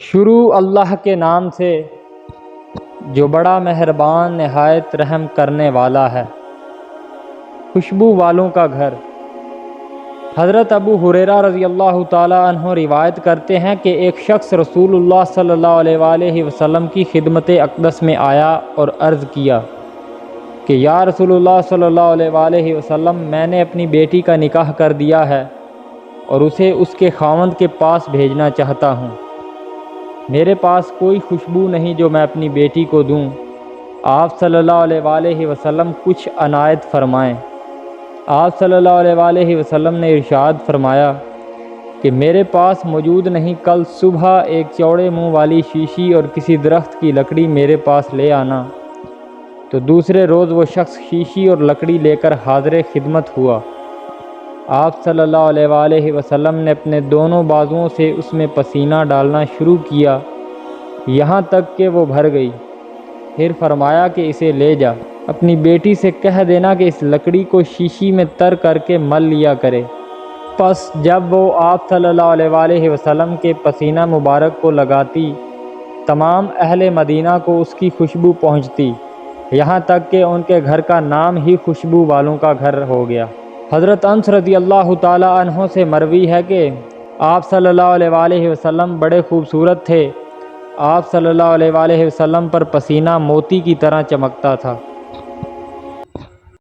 شروع اللہ کے نام سے جو بڑا مہربان نہایت رحم کرنے والا ہے۔ خوشبو والوں کا گھر۔ حضرت ابو ہریرہ رضی اللہ تعالیٰ عنہ روایت کرتے ہیں کہ ایک شخص رسول اللہ صلی اللہ علیہ وآلہ وسلم کی خدمت اقدس میں آیا اور عرض کیا کہ یا رسول اللہ صلی اللہ علیہ وآلہ وسلم، میں نے اپنی بیٹی کا نکاح کر دیا ہے اور اسے اس کے خاوند کے پاس بھیجنا چاہتا ہوں۔ میرے پاس کوئی خوشبو نہیں جو میں اپنی بیٹی کو دوں۔ آپ صلی اللہ علیہ وآلہ وسلم کچھ عنایت فرمائیں۔ آپ صلی اللہ علیہ وآلہ وسلم نے ارشاد فرمایا کہ میرے پاس موجود نہیں، کل صبح ایک چوڑے منہ والی شیشی اور کسی درخت کی لکڑی میرے پاس لے آنا۔ تو دوسرے روز وہ شخص شیشی اور لکڑی لے کر حاضر خدمت ہوا۔ آپ صلی اللہ علیہ وآلہ وسلم نے اپنے دونوں بازوؤں سے اس میں پسینہ ڈالنا شروع کیا یہاں تک کہ وہ بھر گئی۔ پھر فرمایا کہ اسے لے جا، اپنی بیٹی سے کہہ دینا کہ اس لکڑی کو شیشی میں تر کر کے مل لیا کرے۔ پس جب وہ آپ صلی اللہ علیہ وآلہ وسلم کے پسینہ مبارک کو لگاتی، تمام اہل مدینہ کو اس کی خوشبو پہنچتی، یہاں تک کہ ان کے گھر کا نام ہی خوشبو والوں کا گھر ہو گیا۔ حضرت انس رضی اللہ تعالیٰ عنہ سے مروی ہے کہ آپ صلی اللہ علیہ وآلہ وسلم بڑے خوبصورت تھے۔ آپ صلی اللہ علیہ وآلہ وسلم پر پسینہ موتی کی طرح چمکتا تھا۔